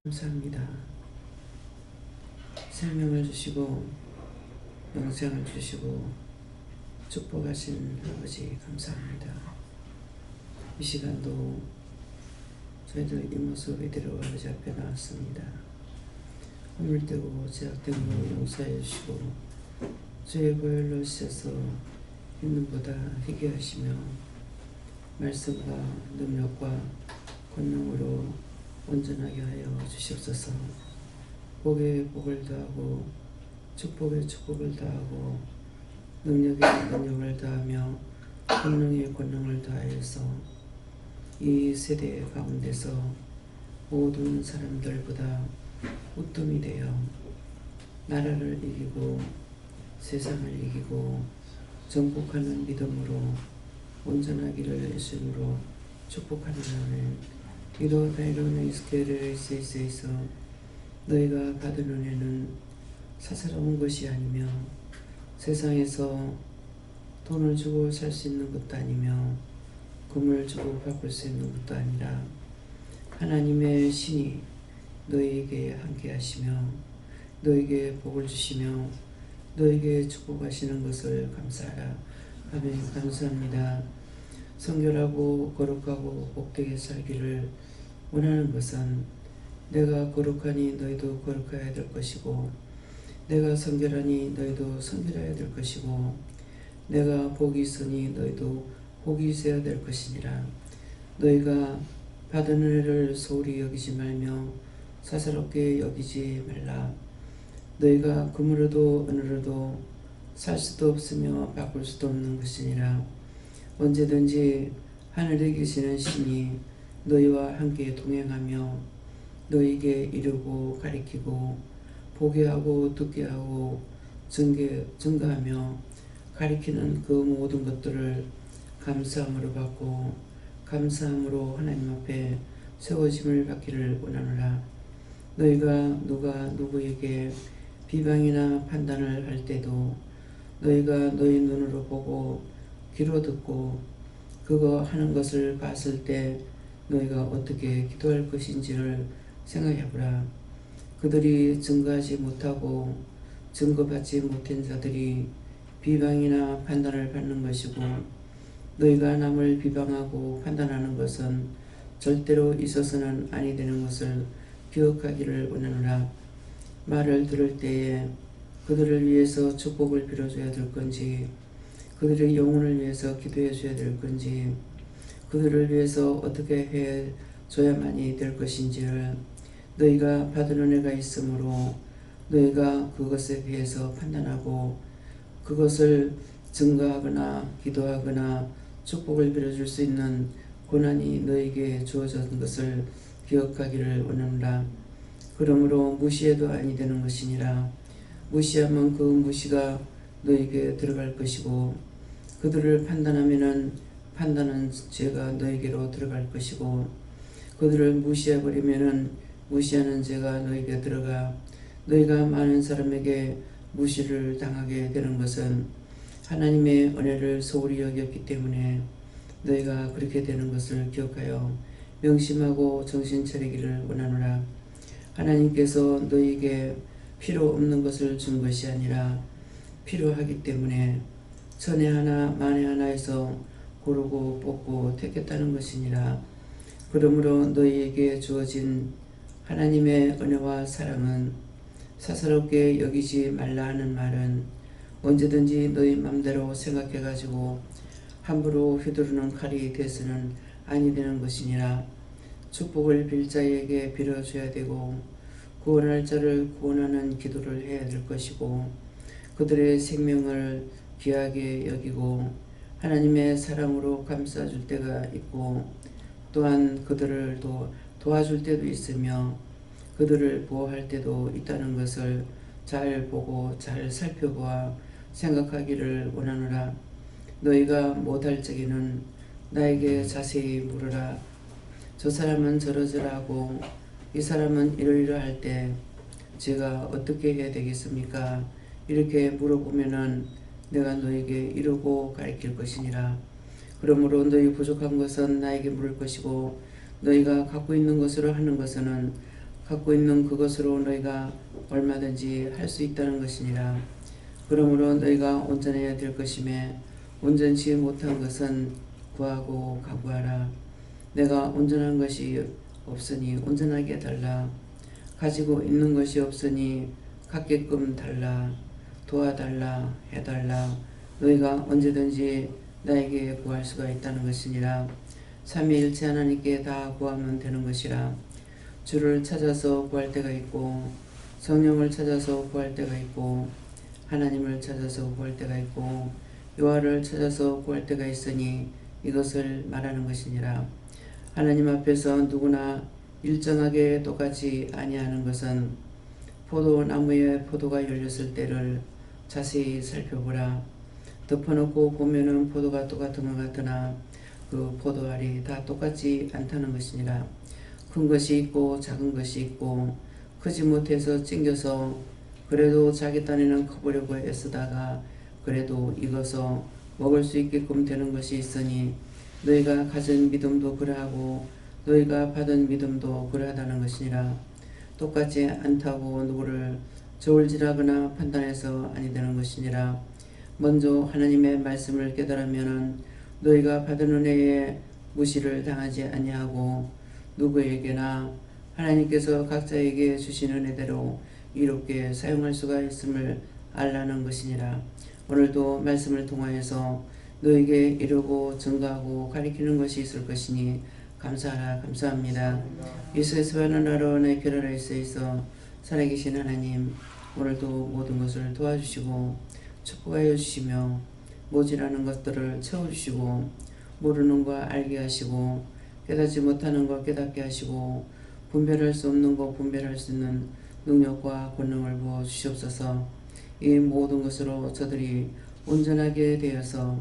감사합니다. 생명을 주시고 영생을 주시고 축복하신 아버지 감사합니다. 이 시간도 저희들 이모습 이대로 아버지 앞에 나왔습니다. 허물되고 제약됨으로 용서해 주시고 주의 보혈로 씻어서 있는 보다 희게 하시며 말씀과 능력과 권능으로 온전하게 하여 주시옵소서. 복에 복을 더하고 축복에 축복을 더하고 능력에 능력을 더하며 권능에 권능을 더하여서 이 세대 가운데서 모든 사람들보다 우뜸이 되어 나라를 이기고 세상을 이기고 정복하는 믿음으로 온전하기를 예수님으로 축복하는 아멘. 기도 다이로는 이스케를 이세이세이서 너희가 받은 은혜는 사사로운 것이 아니며 세상에서 돈을 주고 살 수 있는 것도 아니며 금을 주고 바꿀 수 있는 것도 아니라 하나님의 신이 너희에게 함께 하시며 너희에게 복을 주시며 너희에게 축복하시는 것을 감사하라. 아멘. 감사합니다. 성결하고 거룩하고 복되게 살기를 원하는 것은 내가 거룩하니 너희도 거룩해야 될 것이고 내가 성결하니 너희도 성결해야 될 것이고 내가 복이 있으니 너희도 복이 있어야 될 것이니라. 너희가 받은 은혜를 소홀히 여기지 말며 사사롭게 여기지 말라. 너희가 금으로도 은으로도 살 수도 없으며 바꿀 수도 없는 것이니라. 언제든지 하늘에 계시는 신이 너희와 함께 동행하며 너희에게 이루고 가리키고 보게 하고 듣게 하고 증거하며 가리키는 그 모든 것들을 감사함으로 받고 감사함으로 하나님 앞에 세워짐을 받기를 원하노라. 너희가 누가 누구에게 비방이나 판단을 할 때도 너희가 너희 눈으로 보고 귀로 듣고 그거 하는 것을 봤을 때 너희가 어떻게 기도할 것인지를 생각해보라. 그들이 증거하지 못하고 증거받지 못한 자들이 비방이나 판단을 받는 것이고 너희가 남을 비방하고 판단하는 것은 절대로 있어서는 아니 되는 것을 기억하기를 원하노라. 말을 들을 때에 그들을 위해서 축복을 빌어줘야 될 건지 그들의 영혼을 위해서 기도해 줘야 될 건지 그들을 위해서 어떻게 해줘야만이 될 것인지를 너희가 받은 은혜가 있으므로 너희가 그것에 대해서 판단하고 그것을 증거하거나 기도하거나 축복을 빌어줄 수 있는 고난이 너희에게 주어진 것을 기억하기를 원하노라. 그러므로 무시해도 아니 되는 것이니라. 무시하면 그 무시가 너희에게 들어갈 것이고 그들을 판단하면은 판단은 죄가 너희에게로 들어갈 것이고 그들을 무시해버리면은 무시하는 죄가 너희에게 들어가 너희가 많은 사람에게 무시를 당하게 되는 것은 하나님의 은혜를 소홀히 여겼기 때문에 너희가 그렇게 되는 것을 기억하여 명심하고 정신 차리기를 원하노라. 하나님께서 너희에게 필요 없는 것을 준 것이 아니라 필요하기 때문에 천에 하나 만에 하나에서 고르고 뽑고 택했다는 것이니라. 그러므로 너희에게 주어진 하나님의 은혜와 사랑은 사사롭게 여기지 말라 하는 말은 언제든지 너희 맘대로 생각해가지고 함부로 휘두르는 칼이 돼서는 아니 되는 것이니라. 축복을 빌 자에게 빌어줘야 되고 구원할 자를 구원하는 기도를 해야 될 것이고 그들의 생명을 귀하게 여기고 하나님의 사랑으로 감싸줄 때가 있고 또한 그들을 도와줄 때도 있으며 그들을 보호할 때도 있다는 것을 잘 보고 잘 살펴보아 생각하기를 원하노라. 너희가 못할 적에는 나에게 자세히 물으라. 저 사람은 저러저러하고 이 사람은 이러이러할 때 제가 어떻게 해야 되겠습니까? 이렇게 물어보면은 내가 너에게 이루고 가르칠 것이니라. 그러므로 너희 부족한 것은 나에게 물을 것이고 너희가 갖고 있는 것으로 하는 것은 갖고 있는 그것으로 너희가 얼마든지 할 수 있다는 것이니라. 그러므로 너희가 온전해야 될 것이며 온전치 못한 것은 구하고 각오하라. 내가 온전한 것이 없으니 온전하게 달라. 가지고 있는 것이 없으니 갖게끔 달라. 도와달라 해달라. 너희가 언제든지 나에게 구할 수가 있다는 것이니라. 삼위일체 하나님께 다 구하면 되는 것이라. 주를 찾아서 구할 때가 있고 성령을 찾아서 구할 때가 있고 하나님을 찾아서 구할 때가 있고 여호와를 찾아서 구할 때가 있으니 이것을 말하는 것이니라. 하나님 앞에서 누구나 일정하게 똑같이 아니하는 것은 포도나무에 포도가 열렸을 때를 자세히 살펴보라. 덮어놓고 보면은 포도가 똑같은 것 같으나 그 포도알이 다 똑같지 않다는 것이니라. 큰 것이 있고 작은 것이 있고 크지 못해서 찡겨서 그래도 자기 딴에는 커보려고 애쓰다가 그래도 익어서 먹을 수 있게끔 되는 것이 있으니 너희가 가진 믿음도 그러하고 너희가 받은 믿음도 그러하다는 것이니라. 똑같지 않다고 누구를 저울질하거나 판단해서 아니 되는 것이니라. 먼저 하나님의 말씀을 깨달으면은 너희가 받은 은혜에 무시를 당하지 아니하고 누구에게나 하나님께서 각자에게 주신 은혜대로 이롭게 사용할 수가 있음을 알라는 것이니라. 오늘도 말씀을 통하여서 너에게 이루고 증거하고 가리키는 것이 있을 것이니 감사하라. 감사합니다. 예수에서 받는 아론의 결혼에 있어 살아계신 하나님, 오늘도 모든 것을 도와주시고 축복하여 주시며 모질하는 것들을 채워주시고 모르는 거 알게 하시고 깨닫지 못하는 거 깨닫게 하시고 분별할 수 없는 거 분별할 수 있는 능력과 권능을 부어 주시옵소서. 이 모든 것으로 저들이 온전하게 되어서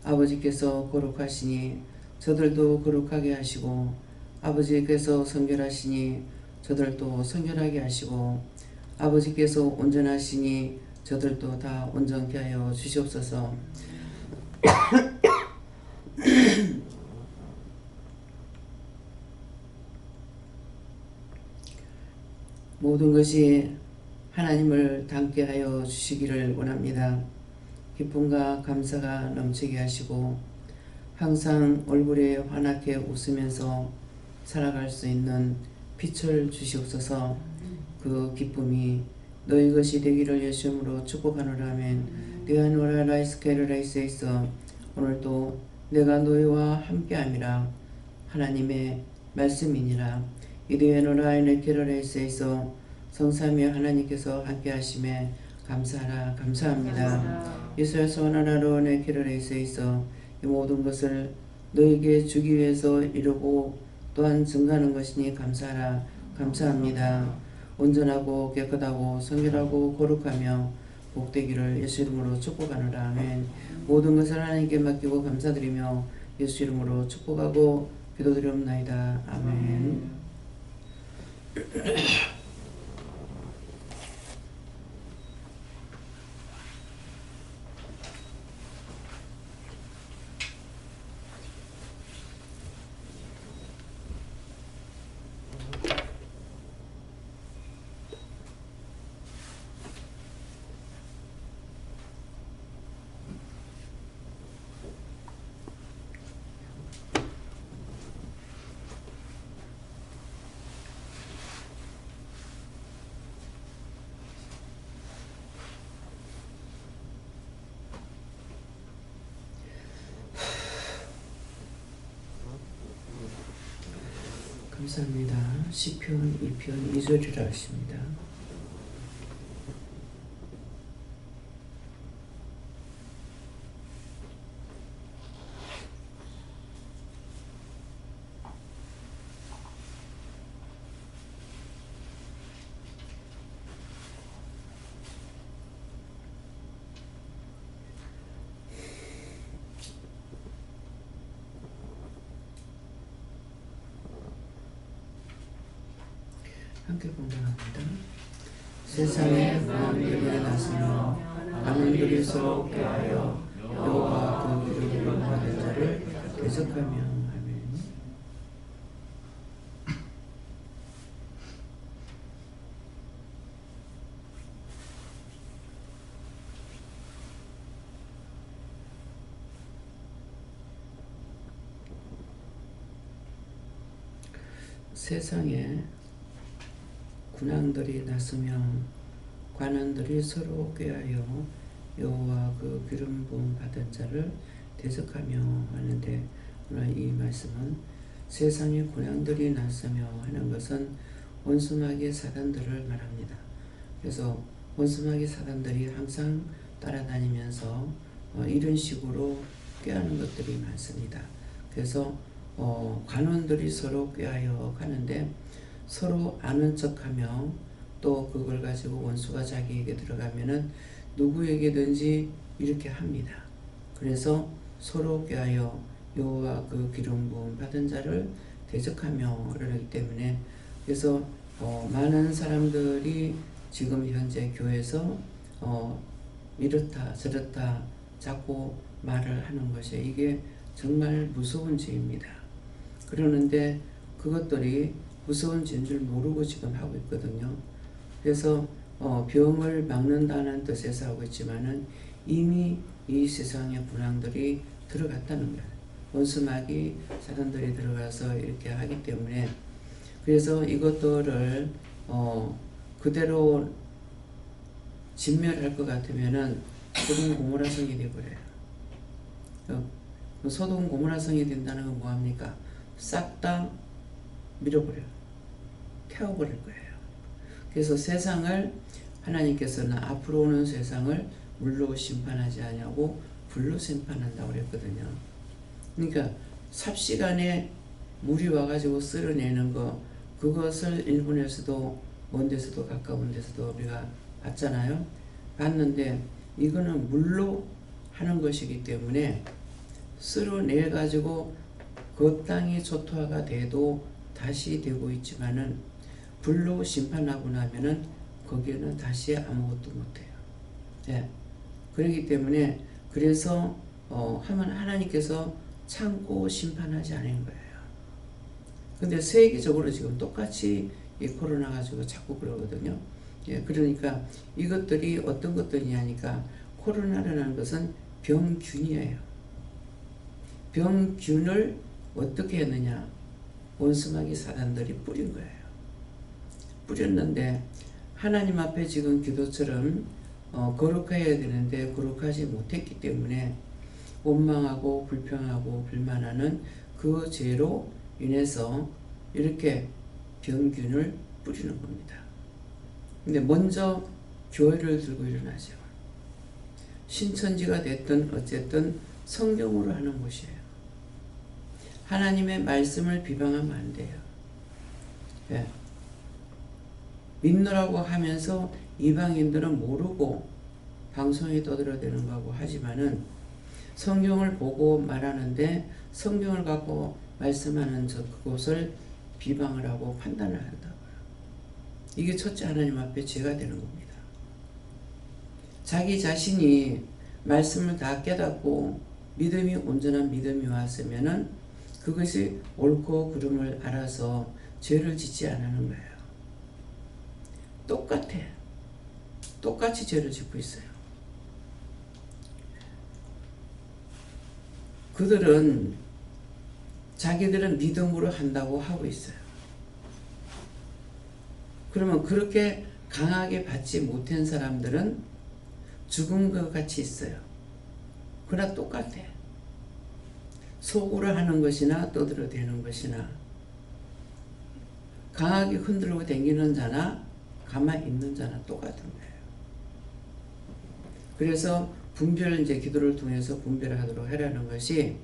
아버지께서 거룩하시니 저들도 거룩하게 하시고 아버지께서 성결하시니 저들도 성결하게 하시고 아버지께서 온전하시니 저들도 다 온전케 하여 주시옵소서. 모든 것이 하나님을 닮게 하여 주시기를 원합니다. 기쁨과 감사가 넘치게 하시고 항상 얼굴에 환하게 웃으면서 살아갈 수 있는 빛을 주시옵소서. 그 기쁨이 너희 것이 되기를 예수님으로 축복하노라. 아멘. 대한오라 라이스케르라이스에서 오늘도 내가 너희와 함께함이라 하나님의 말씀이니라. 이대한오라 이네케르라이스에서 성삼위 하나님께서 함께하심에 감사하라. 감사합니다. 예수에서 원하나로 네케르라이스에서 이 모든 것을 너에게 주기 위해서 이루고 또한 증가하는 것이니 감사하라. 감사합니다. 온전하고 깨끗하고 성결하고 거룩하며 복되기를 예수 이름으로 축복하노라. 아멘. 모든 것을 하나님께 맡기고 감사드리며 예수 이름으로 축복하고 기도드리옵나이다. 아멘. 감사합니다. 시편 2편 2절이라 하십니다. 함께 공부합니다. 세상에 만민들이 나서며 만민들이 서로 꾀하여 여호와 그 이름으로 받은 자를 대적하며. 아멘. 세상에 군왕들이 났으며 관원들이 서로 꾀하여 여호와 그 기름 부음 받은 자를 대적하며 하는데, 오늘 이 말씀은 세상에 군왕들이 났으며 하는 것은 원수마귀의 사단들을 말합니다. 그래서 원수마귀 사단들이 항상 따라다니면서 이런 식으로 꾀하는 것들이 많습니다. 그래서 관원들이 서로 꾀하여 가는데, 서로 아는 척하며 또 그걸 가지고 원수가 자기에게 들어가면은 누구에게든지 이렇게 합니다. 그래서 서로 꾀하여 여호와 그 기름 부음 받은 자를 대적하며 그러기 때문에, 그래서 많은 사람들이 지금 현재 교회에서 이렇다 저렇다 자꾸 말을 하는 것이, 이게 정말 무서운 죄입니다. 그러는데 그것들이 무서운 죄인 줄 모르고 지금 하고 있거든요. 그래서 병을 막는다는 뜻에서 하고 있지만은 이미 이 세상의 군왕들이 들어갔다는 거예요. 원수마귀 사단들이 들어가서 이렇게 하기 때문에, 그래서 이것들을 그대로 진멸할 것 같으면은 소돔 고모라 성이 되어버려요. 소돔 고모라 성이 된다는 건 뭐합니까? 싹 다 밀어버려요. 태워버릴 거예요. 그래서 세상을 하나님께서는 앞으로 오는 세상을 물로 심판하지 아니하고 불로 심판한다고 그랬거든요. 그러니까 삽시간에 물이 와가지고 쓸어내는 거, 그것을 일본에서도 먼 데서도 가까운 데서도 우리가 봤잖아요. 봤는데 이거는 물로 하는 것이기 때문에 쓸어내가지고 그 땅이 초토화가 돼도 다시 되고 있지만은, 불로 심판하고 나면은 거기에는 다시 아무것도 못해요. 네. 그렇기 때문에, 그래서 하나님께서 참고 심판하지 않은 거예요. 근데 세계적으로 지금 똑같이 이 코로나 가지고 자꾸 그러거든요. 예, 그러니까 이것들이 어떤 것들이냐니까, 코로나라는 것은 병균이에요. 병균을 어떻게 했느냐? 원수마귀 사단들이 뿌린 거예요. 뿌렸는데 하나님 앞에 지금 기도처럼 거룩해야 되는데 거룩하지 못했기 때문에 원망하고 불평하고 불만하는 그 죄로 인해서 이렇게 병균을 뿌리는 겁니다. 근데 먼저 교회를 들고 일어나죠. 신천지가 됐든 어쨌든 성경으로 하는 것이에요. 하나님의 말씀을 비방하면 안 돼요. 네. 믿노라고 하면서 이방인들은 모르고 방송에 떠들어대는 거고 하지만은, 성경을 보고 말하는데 성경을 갖고 말씀하는 그곳을 비방을 하고 판단을 한다고요. 이게 첫째 하나님 앞에 죄가 되는 겁니다. 자기 자신이 말씀을 다 깨닫고 믿음이 온전한 믿음이 왔으면은 그것이 옳고 그름을 알아서 죄를 짓지 않는 거예요. 똑같이 죄를 짓고 있어요. 그들은 자기들은 믿음으로 한다고 하고 있어요. 그러면 그렇게 강하게 받지 못한 사람들은 죽은 것 같이 있어요. 그러나 똑같아. 속으로 하는 것이나 떠들어대는 것이나, 강하게 흔들고 다니는 자나 가만히 있는 자나 똑같은 거예요. 그래서 이제 기도를 통해서 분별을 하도록 하라는 것이,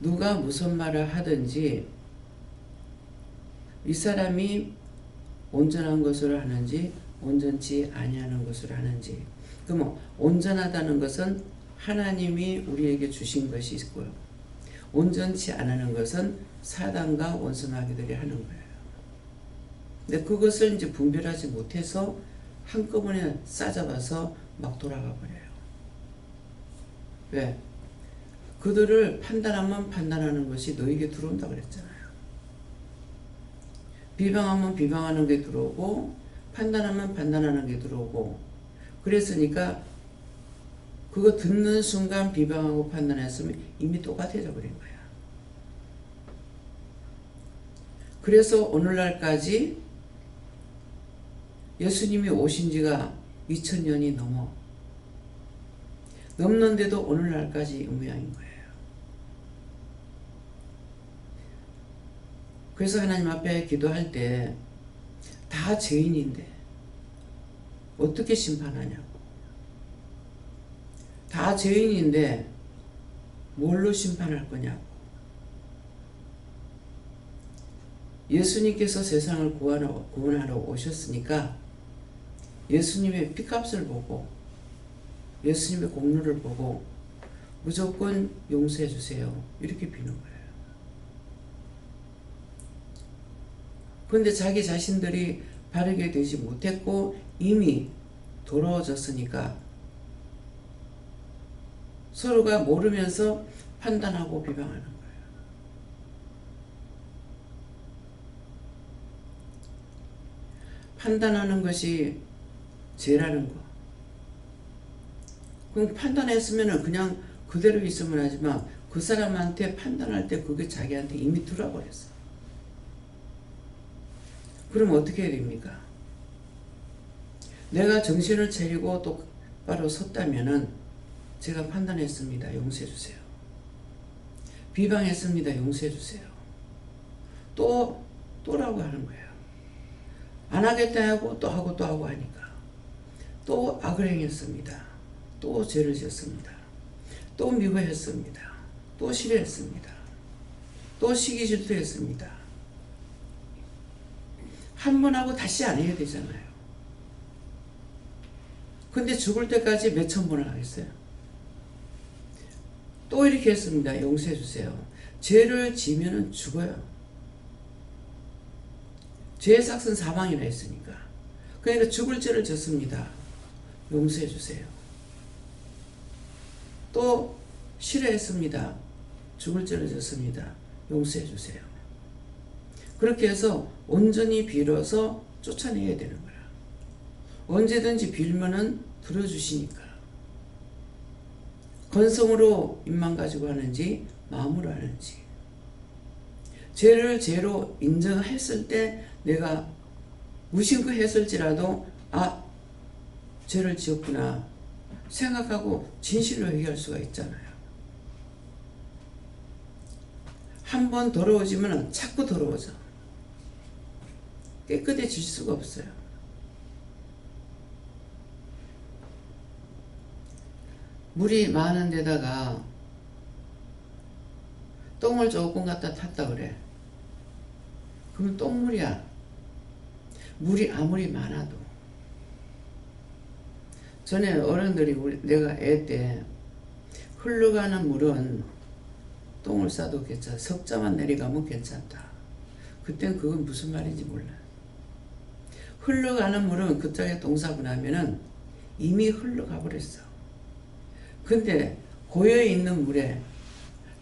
누가 무슨 말을 하든지 이 사람이 온전한 것을 하는지 온전치 아니하는 것을 하는지. 그럼 온전하다는 것은 하나님이 우리에게 주신 것이 있고요, 온전치 않은 것은 사단과 원수마귀들이 하는 거예요. 근데 그것을 이제 분별하지 못해서 한꺼번에 싸잡아서 막 돌아가 버려요. 왜? 그들을 판단하면 판단하는 것이 너에게 들어온다 그랬잖아요. 비방하면 비방하는 게 들어오고, 판단하면 판단하는 게 들어오고, 그랬으니까 그거 듣는 순간 비방하고 판단했으면 이미 똑같아져 버린 거야. 그래서 오늘날까지 예수님이 오신 지가 2000년이 넘는데도 오늘날까지 이 모양인 거예요. 그래서 하나님 앞에 기도할 때 다 죄인인데 어떻게 심판하냐고. 다 죄인인데 뭘로 심판할 거냐고. 예수님께서 세상을 구원하러 오셨으니까 예수님의 피값을 보고 예수님의 공로를 보고 무조건 용서해 주세요. 이렇게 비는 거예요. 그런데 자기 자신들이 바르게 되지 못했고 이미 더러워졌으니까 서로가 모르면서 판단하고 비방하는 거예요. 판단하는 것이 죄라는 거. 그럼 판단했으면 그냥 그대로 있으면 하지만 그 사람한테 판단할 때 그게 자기한테 이미 들어버렸어. 그럼 어떻게 해야 됩니까? 내가 정신을 차리고 똑바로 섰다면은 제가 판단했습니다. 용서해 주세요. 비방했습니다. 용서해 주세요. 또라고 하는 거예요. 안 하겠다 하고 또 하고 하니까 또 악을 행했습니다. 또 죄를 지었습니다. 또 미워했습니다. 또 싫어했습니다. 또 시기 질투했습니다. 한 번 하고 다시 안 해야 되잖아요. 근데 죽을 때까지 몇천 번을 하겠어요. 또 이렇게 했습니다. 용서해 주세요. 죄를 지면은 죽어요. 죄의 삭은 사망이라 했으니까. 그러니까 죽을 죄를 졌습니다. 용서해 주세요. 또 싫어했습니다. 죽을 죄를 졌습니다. 용서해 주세요. 그렇게 해서 온전히 빌어서 쫓아내야 되는 거야. 언제든지 빌면은 들어주시니까. 건성으로 입만 가지고 하는지 마음으로 하는지. 죄를 죄로 인정했을 때 내가 무심거했을지라도 죄를 지었구나 생각하고 진실로 회개할 수가 있잖아요. 한 번 더러워지면 자꾸 더러워져. 깨끗해질 수가 없어요. 물이 많은 데다가 똥을 조금 갖다 탔다 그래. 그럼 똥물이야. 물이 아무리 많아도. 전에 어른들이 내가 애 때 흘러가는 물은 똥을 싸도 괜찮아. 석자만 내려가면 괜찮다. 그땐 그건 무슨 말인지 몰라. 흘러가는 물은 그쪽에 똥 싸고 나면은 이미 흘러가 버렸어. 근데 고여있는 물에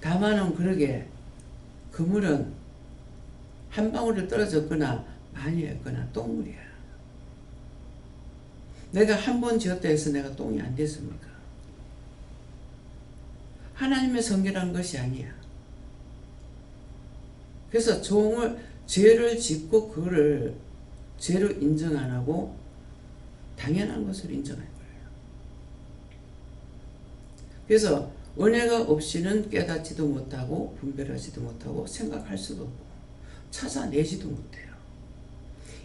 담아놓은 그릇에 그 물은 한 방울이 떨어졌거나 많이 했거나 똥물이야. 내가 한 번 지었다 해서 내가 똥이 안 됐습니까? 하나님의 성결한 것이 아니야. 그래서 죄를 짓고 그거를 죄로 인정 안 하고 당연한 것으로 인정할 거예요. 그래서 은혜가 없이는 깨닫지도 못하고 분별하지도 못하고 생각할 수도 없고 찾아내지도 못해요.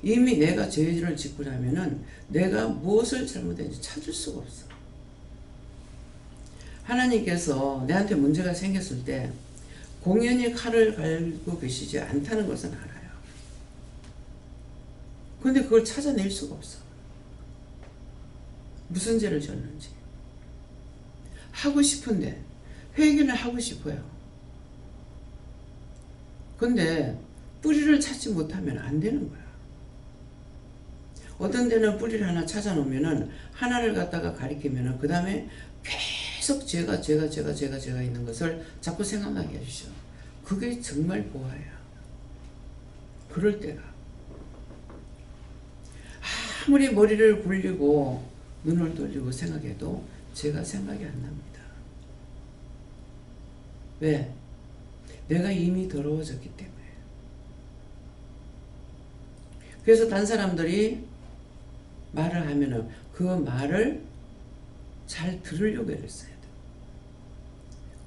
이미 내가 죄를 짓고 나면은 내가 무엇을 잘못했는지 찾을 수가 없어. 하나님께서 내한테 문제가 생겼을 때 공연히 칼을 갈고 계시지 않다는 것은 알아요. 근데 그걸 찾아낼 수가 없어. 무슨 죄를 졌는지. 하고 싶은데 회개는 하고 싶어요. 근데 뿌리를 찾지 못하면 안 되는 거야. 어떤 데는 뿌리를 하나 찾아놓으면은 하나를 갖다가 가리키면은 그 다음에 계속 제가 있는 것을 자꾸 생각나게 해주셔. 그게 정말 보아야. 그럴 때가 아무리 머리를 굴리고 눈을 돌리고 생각해도 제가 생각이 안 납니다. 왜? 내가 이미 더러워졌기 때문에. 그래서 단 사람들이 말을 하면은 그 말을 잘 들으려고 애를 써야 돼.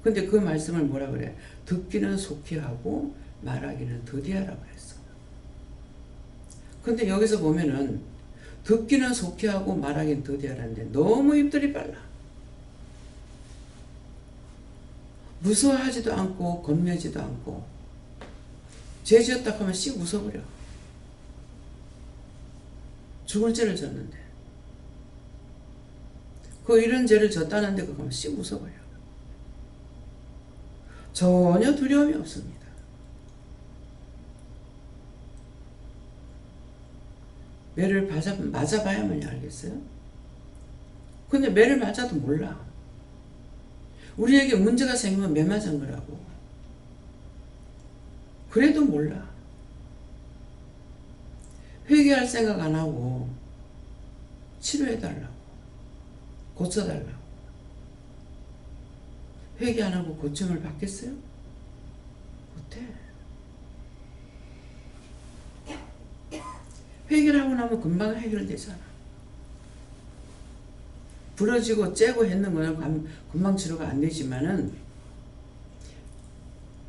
근데 그 말씀을 뭐라 그래? 듣기는 속히 하고 말하기는 더디하라고 그랬어. 근데 여기서 보면은 듣기는 속히 하고 말하기는 더디하라는데 너무 입들이 빨라. 무서워하지도 않고 겁내지도 않고 죄 지었다 하면 씩 웃어버려. 죽을 죄를 졌는데 그 이런 죄를 졌다는데 그거 하면 씩 웃어버려. 전혀 두려움이 없습니다. 매를 맞아봐야만이 알겠어요? 근데 매를 맞아도 몰라. 우리에게 문제가 생기면 매 맞은 거라고. 그래도 몰라. 회개할 생각 안 하고 치료해달라고. 고쳐달라고. 회개 안 하고 고침을 받겠어요? 못해. 회개를 하고 나면 금방 해결되잖아. 부러지고 째고 했는 거는 금방 치료가 안 되지만은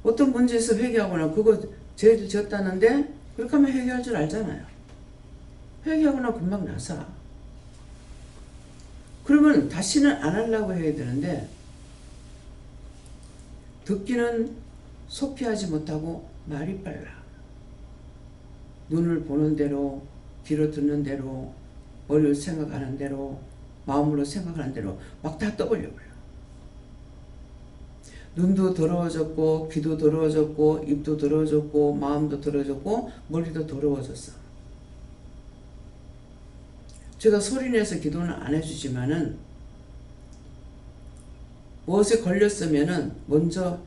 어떤 문제에서 회개하고 나면 그거 죄를 졌다는데 그렇게 하면 회개할 줄 알잖아요. 회개하고 나면 금방 나서. 그러면 다시는 안 하려고 해야 되는데 듣기는 속히 하지 못하고 말이 빨라. 눈을 보는 대로, 귀로 듣는 대로, 머리로 생각하는 대로, 마음으로 생각하는 대로 막 다 떠버려버려. 눈도 더러워졌고, 귀도 더러워졌고, 입도 더러워졌고, 마음도 더러워졌고, 머리도 더러워졌어. 제가 소리내서 기도는 안 해주지만은 무엇에 걸렸으면은 먼저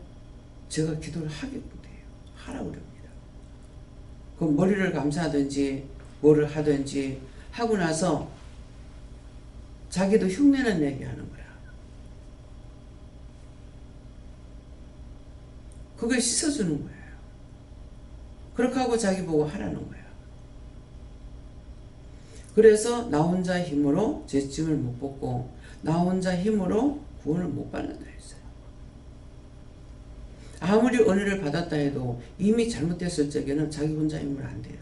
제가 기도를 하게 돼요. 하라고 그럽니다. 그 머리를 감싸든지 뭐를 하든지 하고 나서 자기도 흉내는 내게 하는 거야. 그걸 씻어주는 거예요. 그렇게 하고 자기 보고 하라는 거야. 그래서 나 혼자 힘으로 죄짐을 못 벗고 나 혼자 힘으로 구원을 못 받는다 했어요. 아무리 은혜를 받았다 해도 이미 잘못됐을 적에는 자기 혼자 힘으로 안 돼요.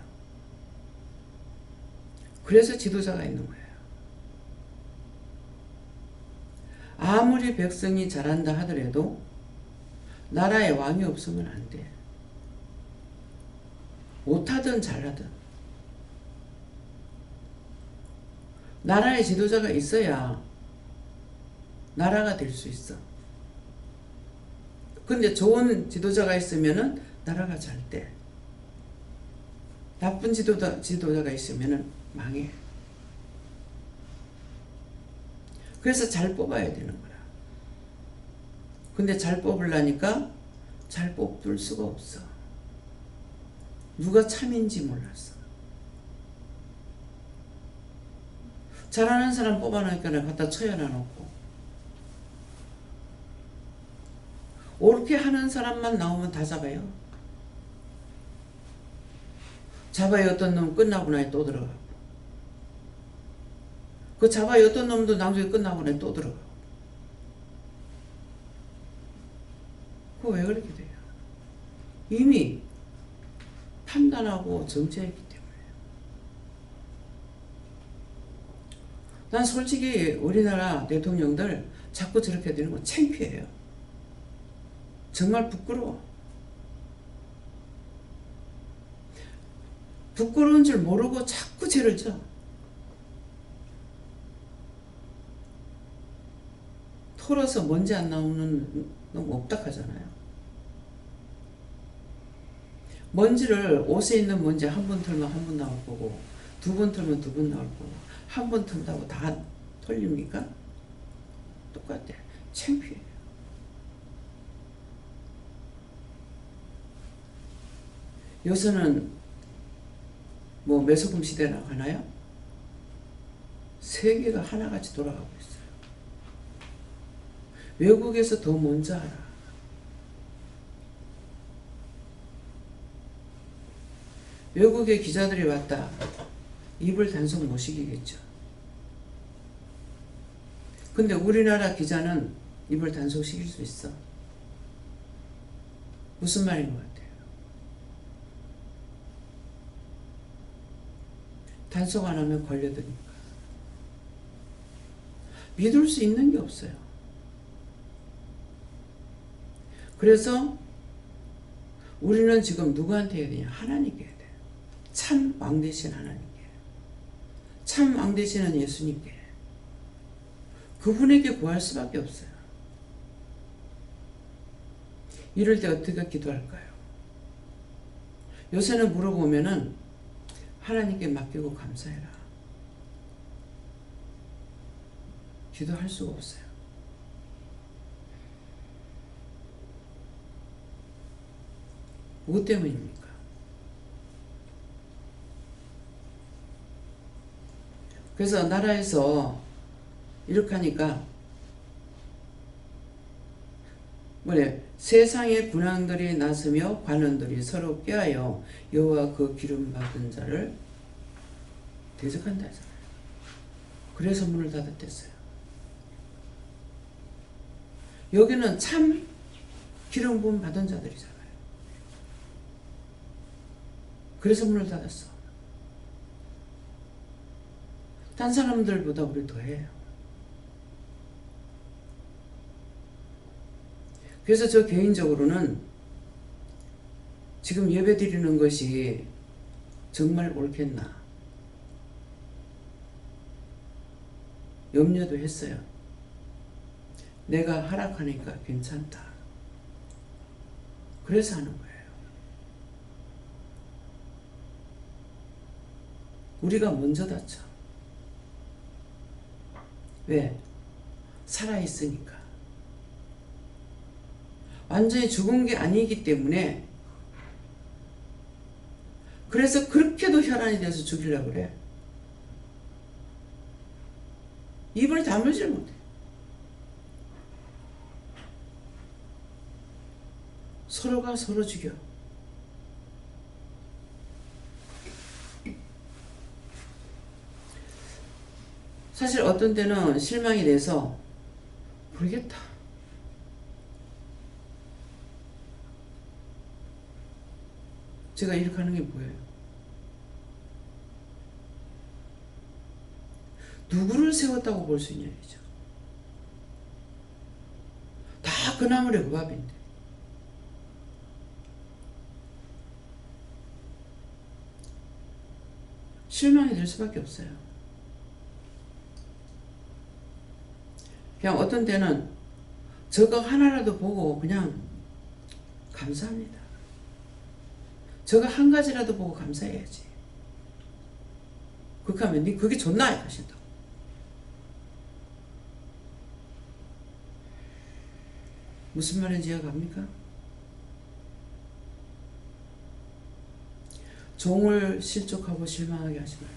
그래서 지도자가 있는 거예요. 아무리 백성이 잘한다 하더라도 나라에 왕이 없으면 안 돼. 못하든 잘하든 나라에 지도자가 있어야 나라가 될 수 있어. 근데 좋은 지도자가 있으면은 나라가 잘 돼. 나쁜 지도자가 있으면은 망해. 그래서 잘 뽑아야 되는 거야. 근데 잘 뽑으려니까 잘 뽑을 수가 없어. 누가 참인지 몰랐어. 잘하는 사람 뽑아놓으니까 갖다 쳐여놔 놓고 옳게 하는 사람만 나오면 다 잡아요. 잡아야 어떤 놈 끝나고 나니 또 들어가고 그 잡아야 어떤 놈도 나중에 끝나고 나니 또 들어가고 그거 왜 그렇게 돼요? 이미 판단하고 정죄했기 때문에. 난 솔직히 우리나라 대통령들 자꾸 저렇게 되는 거 창피해요. 정말 부끄러워. 부끄러운 줄 모르고 자꾸 죄를 져. 털어서 먼지 안 나오는 너무 없닥하잖아요. 먼지를 옷에 있는 먼지 한 번 털면 한 번 나올 거고 두 번 털면 두 번 나올 거고 한 번 턴다고 다 털립니까? 똑같아. 창피해. 요새는 뭐 매소금 시대라고 하나요? 세계가 하나같이 돌아가고 있어요. 외국에서 더 먼저 알아. 외국의 기자들이 왔다. 입을 단속 못 시키겠죠. 근데 우리나라 기자는 입을 단속시킬 수 있어. 무슨 말인 것 같아요? 단속 안 하면 걸려드니까. 믿을 수 있는 게 없어요. 그래서 우리는 지금 누구한테 해야 되냐? 하나님께 해야 돼요. 참 왕 되신 하나님께. 참 왕 되시는 예수님께. 그분에게 구할 수밖에 없어요. 이럴 때 어떻게 기도할까요? 요새는 물어보면은 하나님께 맡기고 감사해라. 기도할 수가 없어요. 무엇 때문입니까? 그래서 나라에서 이렇게 하니까 뭐래? 세상의 군왕들이 나서며 관원들이 서로 꾀하여 여호와 그 기름 받은 자를 대적한다 하잖아요. 그래서 문을 닫았댔어요. 여기는 참 기름 부음 받은 자들이잖아요. 그래서 문을 닫았어. 딴 사람들보다 우리 더해요. 그래서 저 개인적으로는 지금 예배 드리는 것이 정말 옳겠나 염려도 했어요. 내가 하락하니까 괜찮다. 그래서 하는 거예요. 우리가 먼저 다쳐. 왜? 살아있으니까. 완전히 죽은 게 아니기 때문에 그래서 그렇게도 혈안이 돼서 죽이려고 그래. 입을 다물질 못해. 서로가 서로 죽여. 사실 어떤 때는 실망이 돼서 모르겠다. 제가 이렇게 하는 게 뭐예요? 누구를 세웠다고 볼 수 있냐 이죠. 다 그 나물의 그 밥인데. 실망이 될 수밖에 없어요. 그냥 어떤 때는 저거 하나라도 보고 그냥 감사합니다. 저거 한 가지라도 보고 감사해야지. 그렇게 하면 니 그게 좋나? 하신다고. 무슨 말인지 이해갑니까? 종을 실족하고 실망하게 하지 말라.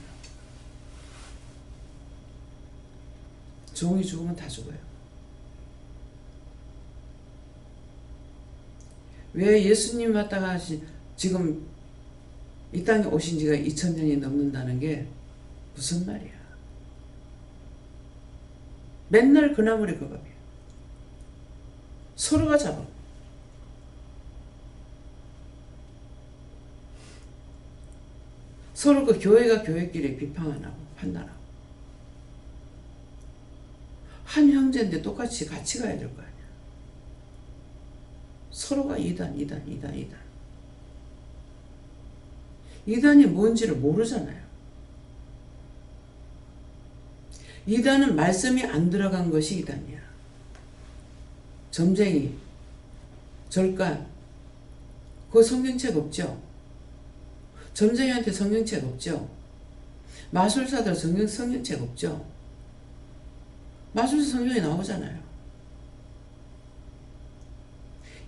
종이 죽으면 다 죽어요. 왜 예수님 왔다가 지금 이 땅에 오신 지가 2000년이 넘는다는 게 무슨 말이야? 맨날 그 나물이 그 밥이야. 서로가 잡아. 서로 그 교회가 교회끼리 비판 안 하고 판단하고. 한 형제인데 똑같이 같이 가야 될 거 아니야. 서로가 이단. 이단이 뭔지를 모르잖아요. 이단은 말씀이 안 들어간 것이 이단이야. 점쟁이, 절간, 그거 성경책 없죠? 점쟁이한테 성경책 없죠? 마술사들 성경책 없죠? 마술사 성경에 나오잖아요.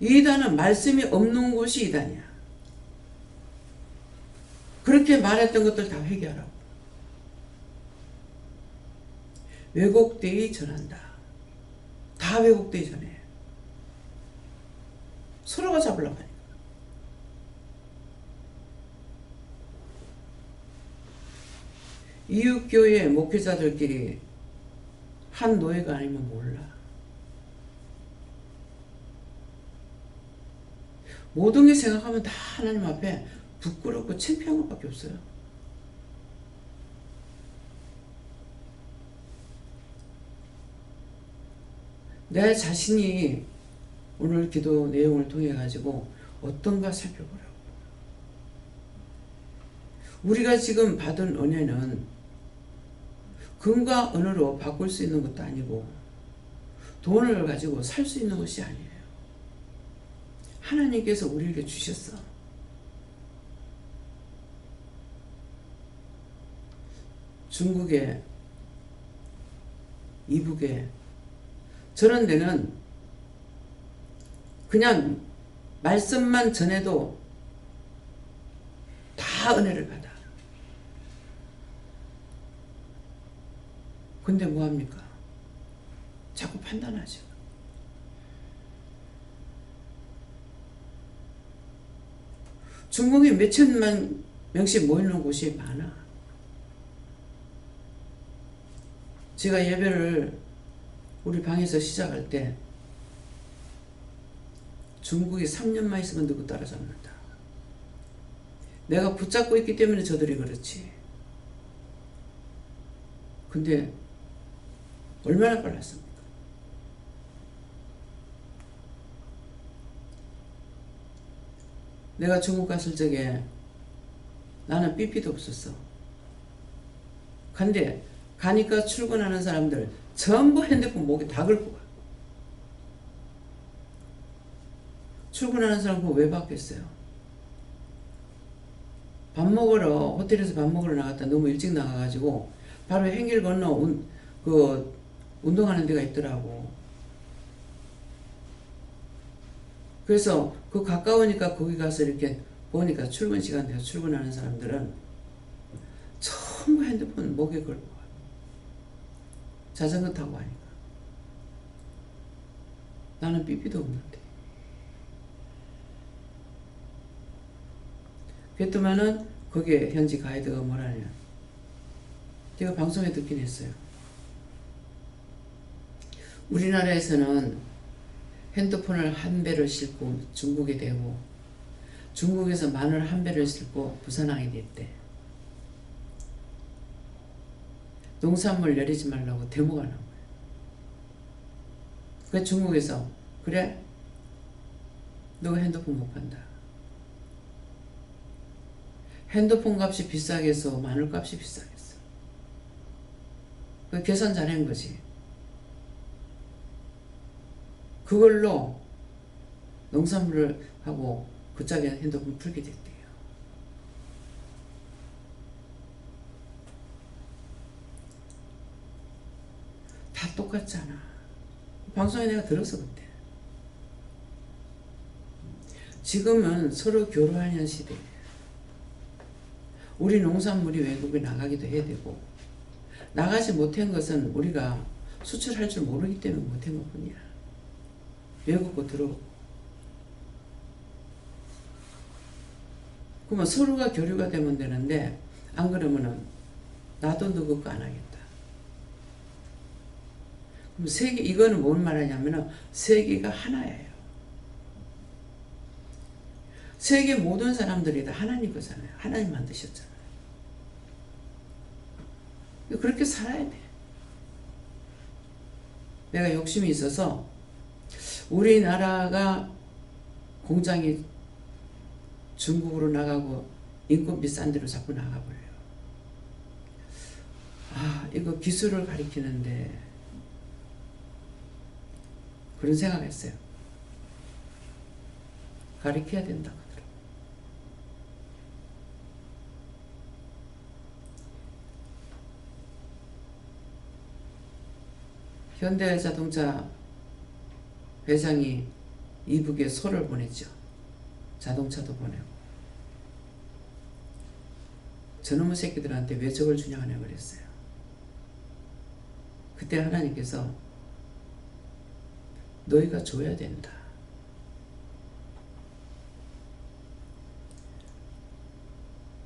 이단은 말씀이 없는 곳이 이단이야. 그렇게 말했던 것들 다 회개하라고. 왜곡되이 전한다. 다 왜곡되이 전해. 서로가 잡으려고 하니까. 이웃교회 목회자들끼리 한 노예가 아니면 몰라. 모든 게 생각하면 다 하나님 앞에 부끄럽고 창피한 것밖에 없어요. 내 자신이 오늘 기도 내용을 통해 가지고 어떤가 살펴보라고. 우리가 지금 받은 은혜는 금과 은으로 바꿀 수 있는 것도 아니고 돈을 가지고 살 수 있는 것이 아니에요. 하나님께서 우리에게 주셨어. 중국에, 이북에 저런 데는 그냥 말씀만 전해도 다 은혜를 받아. 근데 뭐합니까? 자꾸 판단하죠. 중국에 몇천만 명씩 모이는 곳이 많아. 제가 예배를 우리 방에서 시작할 때 중국에 3년만 있으면 누구 따라잡는다. 내가 붙잡고 있기 때문에 저들이 그렇지. 근데 얼마나 빨랐습니까? 내가 중국 갔을 적에 나는 삐삐도 없었어. 근데 가니까 출근하는 사람들 전부 핸드폰 목에 다 걸고 가. 출근하는 사람 그거 왜 받겠어요? 밥 먹으러 호텔에서 밥 먹으러 나갔다 너무 일찍 나가가지고 바로 행길 건너 운동하는 데가 있더라고. 그래서 그 가까우니까 거기 가서 이렇게 보니까 출근 시간 돼서 출근하는 사람들은 전부 핸드폰 목에 걸고 가. 자전거 타고 가니까. 나는 삐삐도 없는데. 그랬더만은 거기에 현지 가이드가 뭐라냐. 제가 방송에 듣긴 했어요. 우리나라에서는 핸드폰을 한 배를 싣고 중국에 대고 중국에서 마늘 한 배를 싣고 부산항에 됐대. 농산물 내리지 말라고 데모가 나온 거예요. 그 중국에서 그래? 너 핸드폰 못 판다. 핸드폰 값이 비싸겠어? 마늘 값이 비싸겠어? 그 계산 잘한 거지. 그걸로 농산물을 하고 그 짝에 핸드폰 풀게 됐대요. 다 똑같잖아. 방송에 내가 들어서 그때. 지금은 서로 교류하는 시대예요. 우리 농산물이 외국에 나가기도 해야 되고 나가지 못한 것은 우리가 수출할 줄 모르기 때문에 못한 것 뿐이야. 외국 거 들어오고. 그러면 서로가 교류가 되면 되는데 안 그러면은 나도 너 그거 안 하겠다. 그럼 세계, 이거는 뭔 말하냐면은 세계가 하나예요. 세계 모든 사람들이 다 하나님 거잖아요. 하나님 만드셨잖아요. 그렇게 살아야 돼. 내가 욕심이 있어서 우리나라가 공장이 중국으로 나가고 인건비 싼 데로 자꾸 나가버려요. 아, 이거 기술을 가리키는데 그런 생각했어요. 가리켜야 된다 하더라고요. 현대자동차 회장이 이북에 소를 보냈죠. 자동차도 보내고. 저놈의 새끼들한테 왜 저걸 주냐 그랬어요. 그때 하나님께서 너희가 줘야 된다.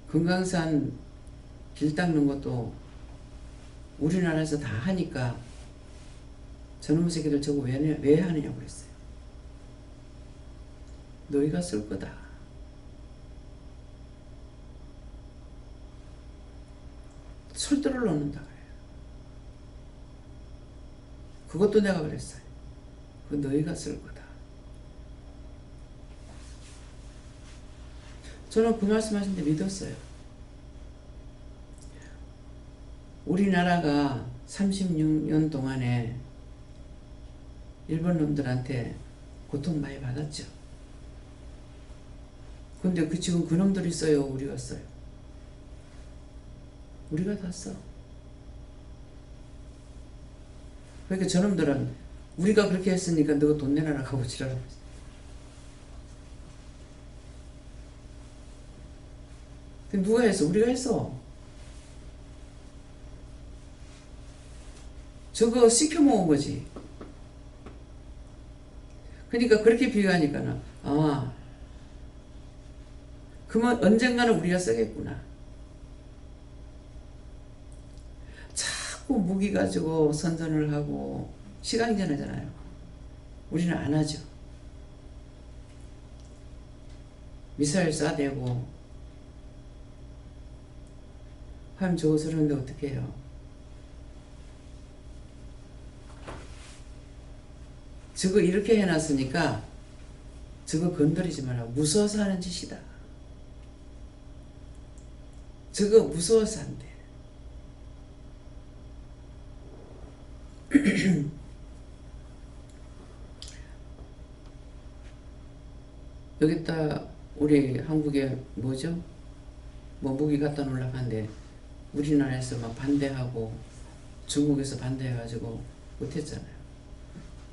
금강산 길 닦는 것도 우리나라에서 다 하니까 저놈의 새끼들 저거 왜 하느냐고 그랬어요. 너희가 쓸 거다. 설득을 놓는다 그래요. 그것도 내가 그랬어요. 그 너희가 쓸 거다. 저는 그 말씀하신데 믿었어요. 우리나라가 36년 동안에 일본 놈들한테 고통 많이 받았죠. 근데 지금 그놈들이 써요? 우리가 써요? 우리가 다 써. 그러니까 저놈들은 우리가 그렇게 했으니까 너가 돈 내놔라 하고 지랄하고 있어. 누가 했어? 우리가 했어. 저거 시켜먹은 거지. 그러니까 그렇게 비교하니까는 그러면 언젠가는 우리가 쓰겠구나. 자꾸 무기 가지고 선전을 하고 시간전하잖아요. 우리는 안 하죠. 미사일 쏴대고 하면 저거 저러는데 어떻게 해요? 저거 이렇게 해놨으니까 저거 건드리지 마라. 무서워서 하는 짓이다. 저거 무서워서 한대. 여기다 우리 한국에 뭐죠? 뭐 무기 갖다 놓으려고 하는데 우리나라에서 막 반대하고 중국에서 반대해가지고 못했잖아요.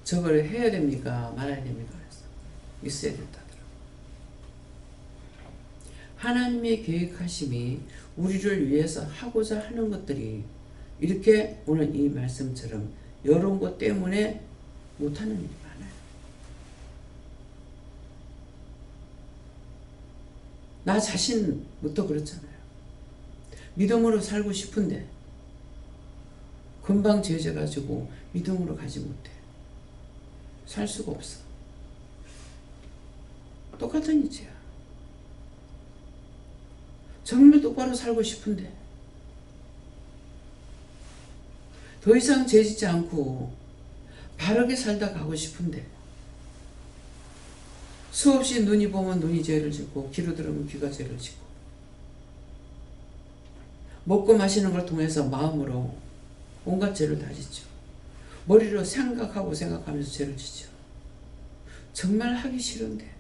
저걸 해야 됩니까? 말아야 됩니까? 그래서 있어야 된다더라고요. 하나님의 계획하심이 우리를 위해서 하고자 하는 것들이 이렇게 오늘 이 말씀처럼 이런 것 때문에 못하는 일이 많아요. 나 자신부터 그렇잖아요. 믿음으로 살고 싶은데 금방 죄져가지고 믿음으로 가지 못해. 살 수가 없어. 똑같은 이치야. 정말 똑바로 살고 싶은데 더 이상 죄짓지 않고 바르게 살다 가고 싶은데 수없이 눈이 보면 눈이 죄를 짓고 귀로 들으면 귀가 죄를 짓고 먹고 마시는 걸 통해서 마음으로 온갖 죄를 다 짓죠. 머리로 생각하면서 죄를 짓죠. 정말 하기 싫은데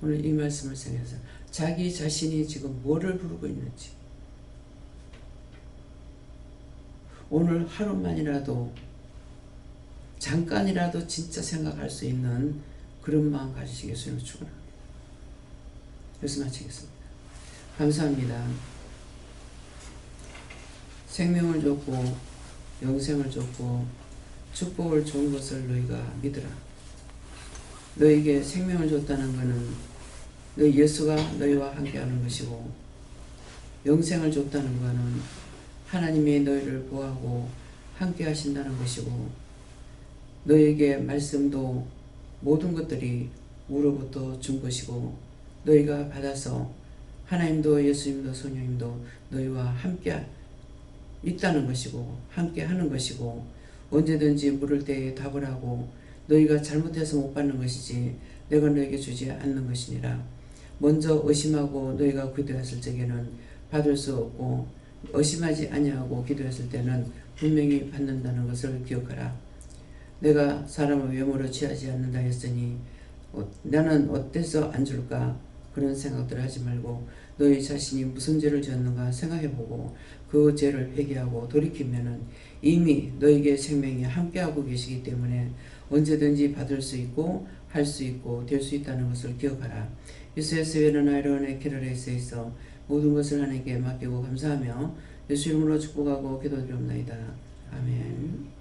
오늘 이 말씀을 생각해서 자기 자신이 지금 뭐를 부르고 있는지 오늘 하루만이라도 잠깐이라도 진짜 생각할 수 있는 그런 마음 가지시기 예수님을 축원합니다. 여기서 마치겠습니다. 감사합니다. 생명을 줬고 영생을 줬고 축복을 준 것을 너희가 믿으라. 너희에게 생명을 줬다는 것은 너희 예수가 너희와 함께하는 것이고 영생을 줬다는 것은 하나님이 너희를 보호하고 함께 하신다는 것이고 너희에게 말씀도 모든 것들이 우로부터 준 것이고 너희가 받아서 하나님도 예수님도 성령님도 너희와 함께 있다는 것이고 함께 하는 것이고 언제든지 물을 때에 답을 하고 너희가 잘못해서 못 받는 것이지 내가 너에게 주지 않는 것이니라. 먼저 의심하고 너희가 기도했을 적에는 받을 수 없고 의심하지 아니하고 기도했을 때는 분명히 받는다는 것을 기억하라. 내가 사람을 외모로 취하지 않는다 했으니 나는 어때서 안 줄까? 그런 생각들 하지 말고 너희 자신이 무슨 죄를 지었는가 생각해보고 그 죄를 회개하고 돌이키면은 이미 너에게 생명이 함께하고 계시기 때문에 언제든지 받을 수 있고 할 수 있고 될 수 있다는 것을 기억하라. 예수의 외는 아이러운의 캐럴에서 있어 모든 것을 하나님께 맡기고 감사하며 예수 이름으로 축복하고 기도드리옵나이다. 아멘.